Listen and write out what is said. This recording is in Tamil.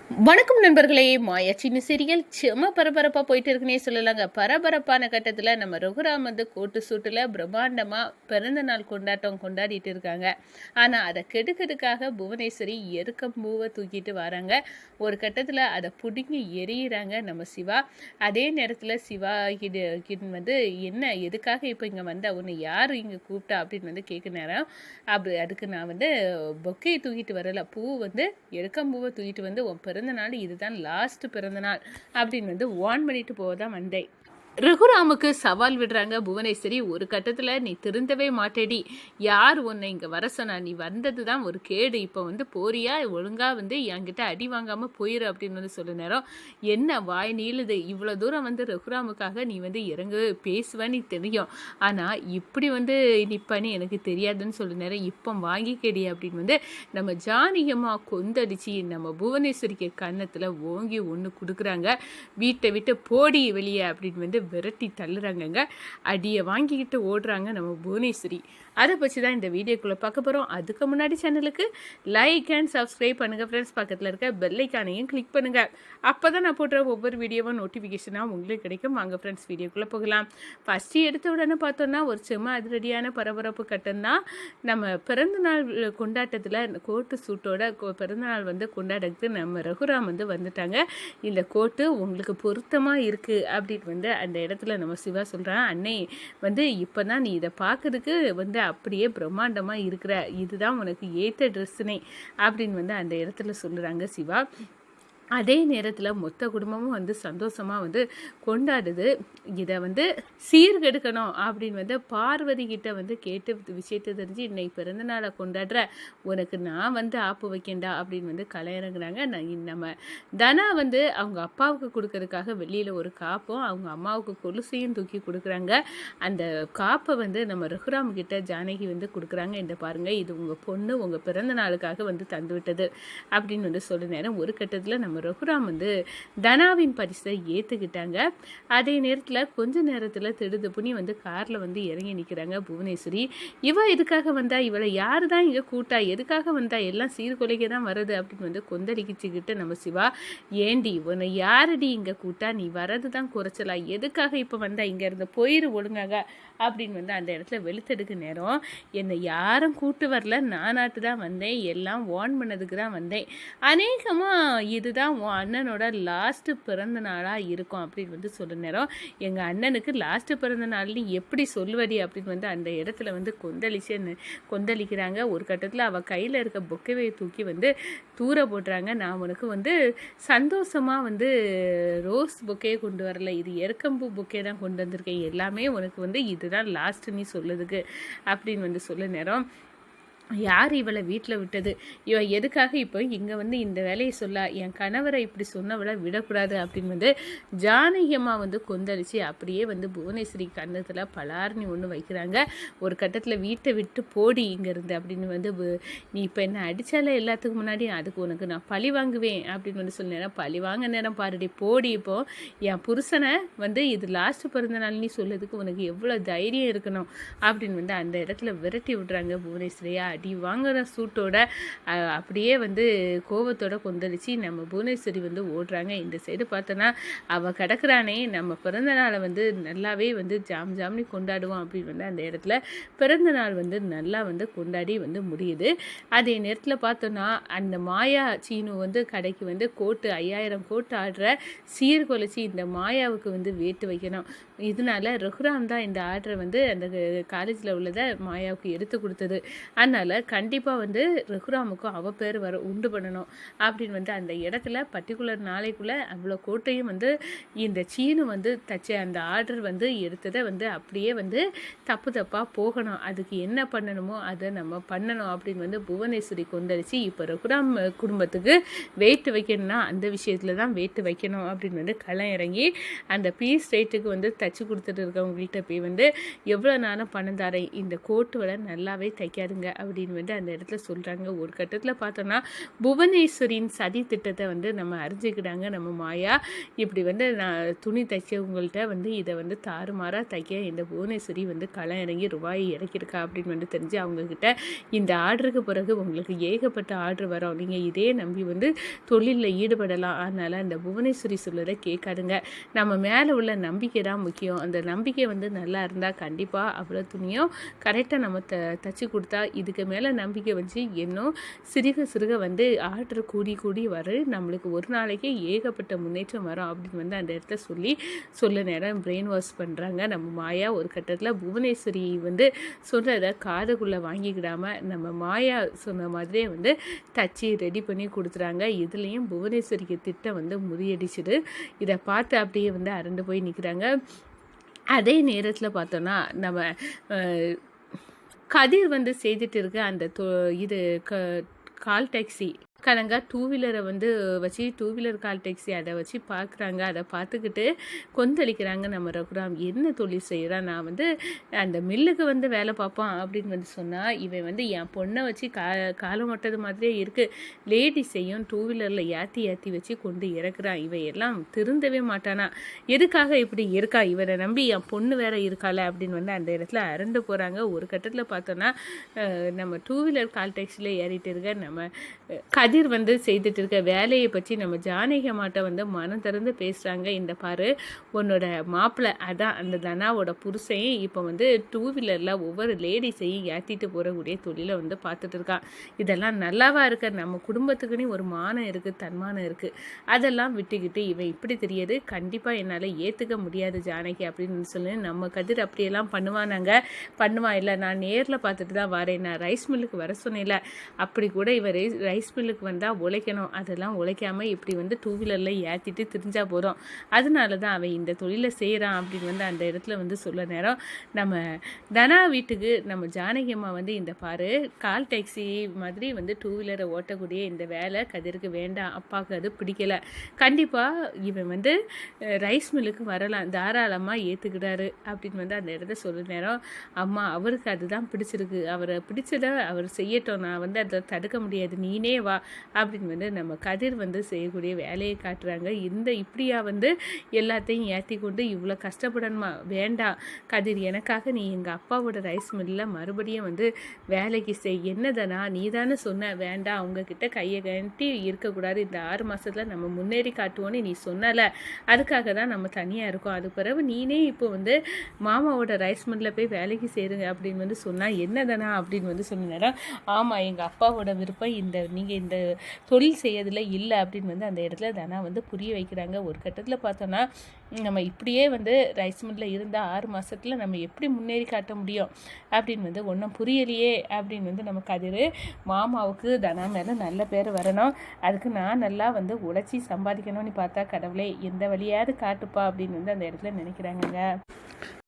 வணக்கம் நண்பர்களே. மாயா சின்ன சீரியல் செம பரபரப்பாக போயிட்டு இருக்குன்னே சொல்லலாங்க. பரபரப்பான கட்டத்தில் நம்ம ரகுராம் வந்து கோட்டு சூட்டில் பிரம்மாண்டமாக பிறந்த நாள் கொண்டாட்டம் கொண்டாடிட்டு இருக்காங்க. ஆனால் அதை கெடுக்கிறதுக்காக புவனேஸ்வரி எருக்கம்பூவை தூக்கிட்டு வராங்க. ஒரு கட்டத்தில் அதை பிடுங்கி எரியிறாங்க நம்ம சிவா. அதே நேரத்தில் சிவா வந்து என்ன எதுக்காக இப்போ இங்கே வந்த உன்னை யார் இங்கே கூப்பிட்டா அப்படின்னு வந்து கேட்க நேரம் அதுக்கு நான் வந்து பொக்கையை தூக்கிட்டு வரல, பூ வந்து எருக்கம்பூவை தூக்கிட்டு வந்து உன் பிறந்த நாள் இதுதான் லாஸ்ட் பிறந்த நாள் அப்படின்னு வந்து வார்ன் பண்ணிட்டு போவதான் வந்தேன். ரகுராமுக்கு சவால் விடுறாங்க புவனேஸ்வரி. ஒரு கட்டத்தில் நீ திருந்தவே மாட்டேடி, யார் உன்னை இங்கே வர சொன்னா, நீ வந்தது தான் ஒரு கேடு, இப்போ வந்து போறியா ஒழுங்காக வந்து என்கிட்ட அடி வாங்காமல் போயிரு அப்படின்னு வந்து சொல்ல நேரம் என்ன வாய் நீளுது, இவ்வளோ தூரம் வந்து ரகுராமுக்காக நீ வந்து இறங்கு பேசுவேன்னு தெரியும், ஆனால் இப்படி வந்து நிப்பான்னு எனக்கு தெரியாதுன்னு சொல்ல நேரம் இப்போ வாங்கிக்கடி அப்படின்னு வந்து நம்ம ஜானகியமாக கொந்தடிச்சு நம்ம புவனேஸ்வரிக்கு கன்னத்தில் ஓங்கி ஒன்று கொடுக்குறாங்க. வீட்டை விட்டு போடி வெளியே அப்படின்னு வந்து விரட்டி தள்ளுறாங்கங்க. அடியை வாங்கிக்கிட்டு ஓடுறாங்க நம்ம புவனேஸ்வரி. அதை பற்றி தான் இந்த வீடியோக்குள்ளே பார்க்க போகிறோம். அதுக்கு முன்னாடி சேனலுக்கு லைக் அண்ட் சப்ஸ்கிரைப் பண்ணுங்கள் ஃப்ரெண்ட்ஸ். பக்கத்தில் இருக்க பெல்லைக்கானையும் கிளிக் பண்ணுங்கள். அப்போ தான் நான் போடுற ஒவ்வொரு வீடியோவும் நோட்டிஃபிகேஷனாக உங்களுக்கு கிடைக்கும். வாங்க ஃப்ரெண்ட்ஸ் வீடியோக்குள்ளே போகலாம். ஃபஸ்ட்டு எடுத்த உடனே பார்த்தோன்னா ஒரு செம்ம அதிரடியான பரபரப்பு கட்டம்தான். நம்ம பிறந்தநாள் கொண்டாட்டத்தில் கோட்டு சூட்டோட பிறந்தநாள் வந்து கொண்டாடுறதுக்கு நம்ம ரகுராம் வந்து வந்துட்டாங்க. இந்த கோட்டு உங்களுக்கு பொருத்தமாக இருக்குது அப்படின்னு வந்து அந்த இடத்துல நம்ம சிவா சொல்கிறான். அன்னை வந்து இப்போ தான் நீ இதை பார்க்கறதுக்கு வந்து அப்படியே பிரம்மாண்டமாக இருக்கிற, இதுதான் உனக்கு ஏற்ற ட்ரெஸ்ஸுனே அப்படின்னு வந்து அந்த இடத்துல சொல்கிறாங்க சிவா. அதே நேரத்தில் மொத்த குடும்பமும் வந்து சந்தோஷமாக வந்து கொண்டாடுது. இதை வந்து சீர்கெடுக்கணும் அப்படின்னு வந்து பார்வதி கிட்ட வந்து கேட்டு விஷயத்தை தெரிஞ்சு இன்னைக்கு பிறந்தநாளை கொண்டாடுற உனக்கு நான் வந்து ஆப்பு வைக்கண்டா அப்படின்னு வந்து கலையிறங்குறாங்க. நம்ம தனா வந்து அவங்க அப்பாவுக்கு கொடுக்கறதுக்காக வெளியில் ஒரு காப்பும் அவங்க அம்மாவுக்கு கொலுசையும் தூக்கி கொடுக்குறாங்க. அந்த காப்பை வந்து நம்ம ரகுராம் கிட்ட ஜானகி வந்து கொடுக்குறாங்க. இந்த பாருங்கள், இது உங்கள் பொண்ணு உங்கள் பிறந்த நாளுக்காக வந்து தந்து விட்டது அப்படின்னு வந்து சொல்ல நேரம் ஒரு கட்டத்தில் நம்ம ரகுராம் வந்து தனாவின் பரிசை ஏற்றுக்கிட்டாங்க. அதே நேரத்தில் கொஞ்ச நேரத்தில் திடுதுப்புனி வந்து காரில் வந்து இறங்கி நிற்கிறாங்க புவனேஸ்வரி. இவ எதுக்காக வந்தா, இவளை யார் தான் இங்கே கூட்டா, எதுக்காக வந்தா, எல்லாம் சீர்கொலைக்க தான் வருது அப்படின்னு வந்து கொந்தளிக்கிச்சுக்கிட்டு நம்ம சிவா, ஏண்டி உன்னை யாரடி இங்கே கூட்டா, நீ வரது தான் குறைச்சலா, எதுக்காக இப்போ வந்தா, இங்கே இருந்து போயிரு ஒழுங்காக அப்படின்னு வந்து அந்த இடத்துல வெளுத்தெடுக்க நேரம் என்னை யாரும் கூட்டு வரல, நானாட்டு தான் வந்தேன், எல்லாம் வார்ன் பண்ணதுக்கு தான் வந்தேன், அநேகமாக இதுதான் உன் அண்ணனோட லாஸ்ட்டு பிறந்த நாளாக இருக்கும் அப்படின்னு வந்து சொல்ல நேரம் எங்கள் அண்ணனுக்கு லாஸ்ட்டு பிறந்த நாள்னு எப்படி சொல்லுவடி அப்படின்னு வந்து அந்த இடத்துல வந்து கொந்தளிக்கிறாங்க. ஒரு கட்டத்தில் அவள் கையில் இருக்க பொக்கையை தூக்கி வந்து தூர போடுறாங்க. நான் உனக்கு வந்து சந்தோஷமாக வந்து ரோஸ் பொக்கையை கொண்டு வரல, இது எருக்கம்பூ பொக்கே தான் கொண்டு வந்திருக்கேன், எல்லாமே உனக்கு வந்து இதுதான் லாஸ்ட்டு நீ சொல்லுதுக்கு அப்படின்னு வந்து சொல்ல நேரம் யார் இவளை வீட்டில் விட்டது, இவ எதுக்காக இப்போ இங்கே வந்து இந்த வேலையை சொல்ல, என் கணவரை இப்படி சொன்னவளை விடக்கூடாது அப்படின்னு வந்து ஜானகியமாக வந்து கொந்தளிச்சு அப்படியே வந்து புவனேஸ்வரி கண்ணத்தில் பலார்னி ஒன்று வைக்கிறாங்க. ஒரு கட்டத்தில் வீட்டை விட்டு போடி இங்கேருந்து அப்படின்னு வந்து நீ இப்போ என்ன அடித்தால எல்லாத்துக்கும் முன்னாடி அதுக்கு உனக்கு நான் பழி வாங்குவேன் அப்படின்னு வந்து சொன்னேன். பழி வாங்க நேரம் பாருடி, போடி, இப்போ என் புருஷனை வந்து இது லாஸ்ட்டு பிறந்த நாள் நீ சொல்லதுக்கு உனக்கு எவ்வளோ தைரியம் இருக்கணும் அப்படின்னு வந்து அந்த இடத்துல விரட்டி விடுறாங்க புவனேஸ்வரியா. அடி வாங்குற சூட்டோட அப்படியே வந்து கோபத்தோட கொந்தளிச்சு நம்ம புவனேஸ்வரி வந்து ஓடுறாங்க. இந்த சைடு பார்த்தோன்னா அவள் கிடக்குறானே, நம்ம பிறந்த நாளை வந்து நல்லாவே வந்து ஜாம்னி கொண்டாடுவோம் அப்படின்னு வந்து அந்த இடத்துல பிறந்த நாள் வந்து நல்லா வந்து கொண்டாடி வந்து முடியுது. அதே நேரத்தில் பார்த்தோன்னா அந்த மாயா சீனு வந்து கடைக்கு வந்து கோட்டு 5000 கோட்டு ஆடுற சீர்குலைச்சி இந்த மாயாவுக்கு வந்து வேட்டு வைக்கணும். இதனால ரகுராம் தான் இந்த ஆர்டரை வந்து அந்த காலேஜில் உள்ளதை மாயாவுக்கு எடுத்து கொடுத்தது. அதனால் கண்டிப்பாக வந்து ரகுராமுக்கும் அவ பேர் உண்டு பண்ணணும் அப்படின்னு வந்து அந்த இடத்துல பர்டிகுலர் நாளைக்குள்ளே அவ்வளோ கோட்டையும் வந்து இந்த சீனு வந்து தச்ச அந்த ஆர்டர் வந்து எடுத்ததை வந்து அப்படியே வந்து தப்பாக போகணும். அதுக்கு என்ன பண்ணணுமோ அதை நம்ம பண்ணணும் அப்படின்னு வந்து புவனேஸ்வரி கொந்தளிச்சு இப்போ ரகுராம் குடும்பத்துக்கு வெயிட் வைக்கணும்னா அந்த விஷயத்தில் தான் வெயிட் வைக்கணும் அப்படின்னு வந்து களம் இறங்கி அந்த பீஸ் ரேட்டுக்கு வந்து தச்சு கொடுத்துட்டு இருக்கவங்கள்ட்ட போய் வந்து எவ்வளோ நானும் பணம் தரேன், இந்த கோட்டு விலை நல்லாவே தைக்காதுங்க அப்படி அப்படின்னு வந்து அந்த இடத்துல சொல்கிறாங்க. ஒரு கட்டத்தில் பார்த்தோன்னா புவனேஸ்வரின் சதி திட்டத்தை வந்து நம்ம அறிஞ்சிக்கிட்டாங்க நம்ம மாயா. இப்படி வந்து நான் துணி தைச்சவங்கள்ட்ட வந்து இதை வந்து தாறுமாறாக தைக்க இந்த புவனேஸ்வரி வந்து களம் இறங்கி ரூபாய் இறக்கியிருக்கா அப்படின்னு வந்து தெரிஞ்சு அவங்கக்கிட்ட இந்த ஆர்டருக்கு பிறகு உங்களுக்கு ஏகப்பட்ட ஆர்டர் வரும், நீங்கள் இதே நம்பி வந்து தொழிலில் ஈடுபடலாம், அதனால் அந்த புவனேஸ்வரி சொல்லுறதை கேட்காதுங்க. நம்ம மேலே உள்ள நம்பிக்கை தான் முக்கியம். அந்த நம்பிக்கை வந்து நல்லா இருந்தால் கண்டிப்பாக அவ்வளோ துணியும் கரெக்டாக நம்ம தச்சு கொடுத்தா இதுக்கு மேலே நம்பிக்கை வச்சு இன்னும் சிறுக சிறுக வந்து ஆர்டர் கூடி கூடி வரும், நம்மளுக்கு ஒரு நாளைக்கே ஏகப்பட்ட முன்னேற்றம் வரும் அப்படின்னு வந்து அந்த இடத்த சொல்ல நேரம் பிரெயின் வாஷ் பண்ணுறாங்க நம்ம மாயா. ஒரு கட்டத்தில் புவனேஸ்வரி வந்து சொல்கிறத காதுக்குள்ளே வாங்கிக்கிடாம நம்ம மாயா சொன்ன மாதிரியே வந்து தச்சு ரெடி பண்ணி கொடுத்துறாங்க. இதுலேயும் புவனேஸ்வரிக்கு திட்டம் வந்து முறியடிச்சுது. இதை பார்த்து அப்படியே வந்து அரண்டு போய் நிற்கிறாங்க. அதே நேரத்தில் பார்த்தோன்னா நம்ம கதிர் வந்து செய்துட்டு இருக்க அந்த இது கால் டாக்ஸி கணங்க டூ வீலரை வந்து வச்சு டூ வீலர் கால் டாக்ஸி அதை வச்சு பார்க்குறாங்க. அதை பார்த்துக்கிட்டு கொந்தளிக்கிறாங்க நம்ம ரகுராம். என்ன தொழில் செய்கிறான், நான் வந்து அந்த மில்லுக்கு வந்து வேலை பார்ப்பான் அப்படின்னு வந்து சொன்னால் இவன் வந்து என் பொண்ணை வச்சு காலம் ஒட்டது மாதிரியே இருக்குது, லேடிஸையும் டூ வீலரில் ஏற்றி வச்சு கொண்டு இறக்குறான், இவன் எல்லாம் திருந்தவே மாட்டானா, எதுக்காக இப்படி இருக்கா, இவரை நம்பி என் பொண்ணு வேற இருக்கால அப்படின்னு வந்து அந்த இடத்துல அரண்டு போகிறாங்க. ஒரு கட்டத்தில் பார்த்தோன்னா நம்ம டூ வீலர் கால் டாக்ஸியில் ஏறிட்டு இருக்க நம்ம கதிர் வந்து செய்துட்டு இருக்க வேலையை பற்றி நம்ம ஜானகி அம்மாட்ட வந்து மனம் திறந்து பேசுகிறாங்க. இந்த பாரு, உன்னோட மாப்பிள்ளை அதான் அந்த தனாவோட புருஷையும் இப்போ வந்து டூ வீலரில் ஒவ்வொரு லேடிஸையும் ஏற்றிட்டு போகக்கூடிய தொழிலை வந்து பார்த்துட்டு இருக்கான். இதெல்லாம் நல்லாவா இருக்க, நம்ம குடும்பத்துக்குன்னு ஒரு மானம் இருக்குது, தன்மானம் இருக்குது, அதெல்லாம் விட்டுக்கிட்டு இவன் இப்படி தெரியாது, கண்டிப்பாக என்னால் ஏற்றுக்க முடியாது ஜானகி அப்படின்னு சொல்லி நம்ம கதிர் அப்படியெல்லாம் பண்ணுவான் இல்லை, நான் நேரில் பார்த்துட்டு தான் வரேன், நான் ரைஸ் மில்லுக்கு வர சொன்னேன்ல, அப்படி கூட இவர் ரைஸ் மில்லுக்கு வந்தால் உழைக்கணும், அதெல்லாம் உழைக்காமல் இப்படி வந்து டூ வீலரில் ஏற்றிட்டு திரிஞ்சால் போதும், அதனால தான் அவன் இந்த தொழிலை செய்கிறான் அப்படின்னு வந்து அந்த இடத்துல வந்து சொல்ல நேரம் நம்ம தனா வீட்டுக்கு நம்ம ஜானகி அம்மா வந்து இந்த பாரு, கால் டாக்ஸி மாதிரி வந்து டூ வீலரை ஓட்டக்கூடிய இந்த வேலை கதிருக்கு வேண்டாம், அப்பாவுக்கு அது பிடிக்கலை, கண்டிப்பாக இவன் வந்து ரைஸ் மில்லுக்கு வரலாம், தாராளமாக ஏற்றுக்கிறாரு அப்படின்னு வந்து அந்த இடத்த சொல்ல நேரம் அம்மா அவருக்கு அதுதான் பிடிச்சிருக்கு, அவரை பிடிச்சதை அவர் செய்யட்டும், நான் வந்து அதை தடுக்க முடியாது, நீனே வா அப்படின்னு வந்து நம்ம கதிர் வந்து செய்யக்கூடிய வேலையை காட்டுறாங்க. இப்படியா வந்து எல்லாத்தையும் ஏற்றி கொண்டு இவ்வளோ கஷ்டப்படணுமா, வேண்டாம் கதிர், எனக்காக நீ எங்கள் அப்பாவோட ரைஸ் மில்லில் மறுபடியும் வந்து வேலைக்கு செய், என்னதானா நீ தானே சொன்ன வேண்டாம் அவங்கக்கிட்ட கையை கட்டி இருக்கக்கூடாது, இந்த 6 மாதத்தில் நம்ம முன்னேறி காட்டுவோன்னு நீ சொன்னல, அதுக்காக தான் நம்ம தனியாக இருக்கோம், அது பிறகு நீனே இப்போ வந்து மாமாவோட ரைஸ் மில்லில் போய் வேலைக்கு சேருங்க அப்படின்னு வந்து சொன்னால் என்னதானா அப்படின்னு வந்து சொன்னாரா. ஆமாம், எங்கள் அப்பாவோட விருப்பம் நீங்கள் இந்த தொழில் செய்யறதுல இல்லை அப்படின்னு வந்து அந்த இடத்துல தானா வந்து புரிய வைக்கிறாங்க. ஒரு கட்டத்தில் பார்த்தோன்னா நம்ம இப்படியே வந்து ரைஸ் மில்லில் இருந்தால் 6 மாதத்தில் நம்ம எப்படி முன்னேறி காட்ட முடியும் அப்படின்னு வந்து ஒன்றும் புரியலையே அப்படின்னு வந்து நம்ம கதிர் மாமாவுக்கு தனா மேலே நல்ல பேர் வரணும், அதுக்கு நான் நல்லா வந்து உழைச்சி சம்பாதிக்கணும்னு பார்த்தா கடவுளே எந்த வழியாவது காட்டுப்பா அப்படின்னு வந்து அந்த இடத்துல நினைக்கிறாங்கங்க.